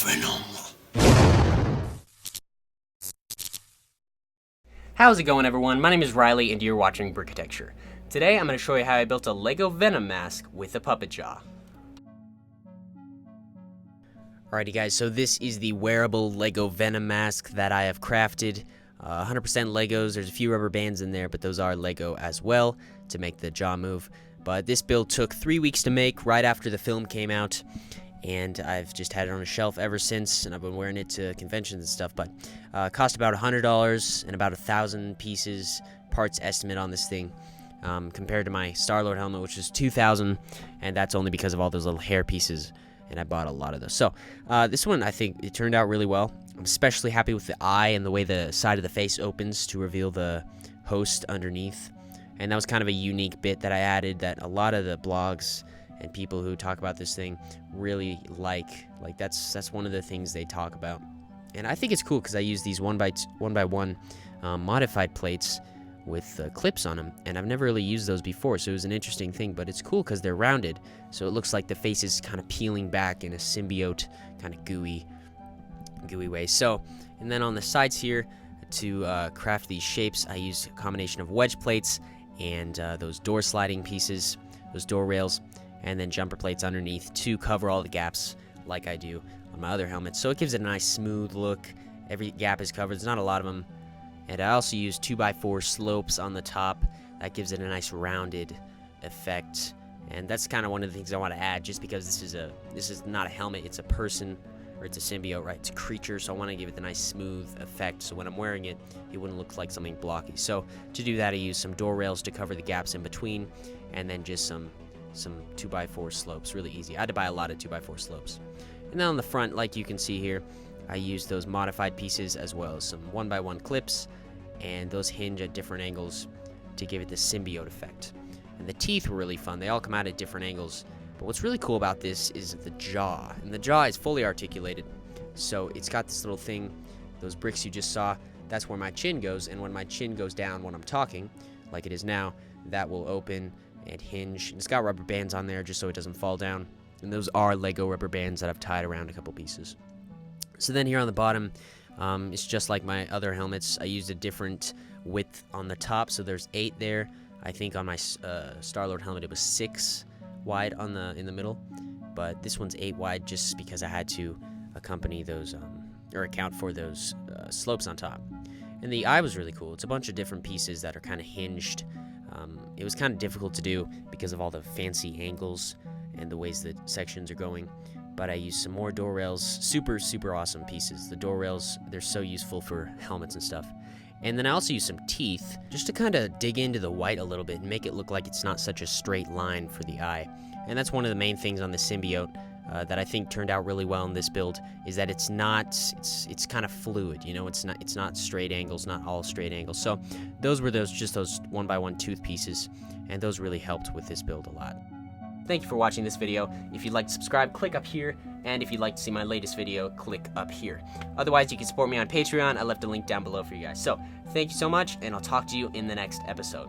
Venom. How's it going, everyone? My name is Riley and you're watching Brickitecture. Today I'm going to show you how I built a Lego Venom mask with a puppet jaw. Alrighty guys, so this is the wearable Lego Venom mask that I have crafted. 100% Legos. There's a few rubber bands in there, but those are Lego as well to make the jaw move. But this build took 3 weeks to make right after the film came out, and I've just had it on a shelf ever since, and I've been wearing it to conventions and stuff. But cost about $100 and about 1,000 pieces parts estimate on this thing, compared to my Star-Lord helmet, which is 2,000, and that's only because of all those little hair pieces, and I bought a lot of those. So this one, I think it turned out really well. I'm especially happy with the eye and the way the side of the face opens to reveal the host underneath, and that was kind of a unique bit that I added that a lot of the blogs and people who talk about this thing really like that's one of the things they talk about. And I think it's cool because I use these one by one modified plates with clips on them, and I've never really used those before, so it was an interesting thing. But it's cool because they're rounded, so it looks like the face is kind of peeling back in a symbiote kind of gooey way. So, and then on the sides here, to craft these shapes, I used a combination of wedge plates and those door sliding pieces, those door rails, and then jumper plates underneath to cover all the gaps like I do on my other helmets. So it gives it a nice smooth look. Every gap is covered. There's not a lot of them. And I also use 2x4 slopes on the top. That gives it a nice rounded effect. And that's kind of one of the things I want to add, just because this is not a helmet, it's a person, or it's a symbiote, right? It's a creature, so I want to give it the nice smooth effect, so when I'm wearing it, it wouldn't look like something blocky. So to do that, I use some door rails to cover the gaps in between, and then just some 2x4 slopes. Really easy. I had to buy a lot of 2x4 slopes. And then on the front, like you can see here, I used those modified pieces as well as some 1x1 clips, and those hinge at different angles to give it the symbiote effect. And the teeth were really fun. They all come out at different angles. But what's really cool about this is the jaw. And the jaw is fully articulated. So it's got this little thing, those bricks you just saw, that's where my chin goes. And when my chin goes down when I'm talking, like it is now, that will open and hinge. And it's got rubber bands on there just so it doesn't fall down. And those are Lego rubber bands that I've tied around a couple pieces. So then here on the bottom, it's just like my other helmets. I used a different width on the top. So there's 8 there. I think on my Star-Lord helmet it was 6 wide in the middle, but this one's 8 wide just because I had to accompany those or account for those slopes on top. And the eye was really cool. It's a bunch of different pieces that are kind of hinged. It was kind of difficult to do because of all the fancy angles and the ways the sections are going, but I used some more door rails. Super awesome pieces. The door rails, they're so useful for helmets and stuff. And then I also used some teeth just to kind of dig into the white a little bit and make it look like it's not such a straight line for the eye. And that's one of the main things on the symbiote that I think turned out really well in this build, is that it's kind of fluid, you know, it's not straight angles, not all straight angles. So those were those 1x1 tooth pieces, and those really helped with this build a lot. Thank you for watching this video. If you'd like to subscribe, click up here, and if you'd like to see my latest video, click up here. Otherwise, you can support me on Patreon. I left a link down below for you guys. So, thank you so much, and I'll talk to you in the next episode.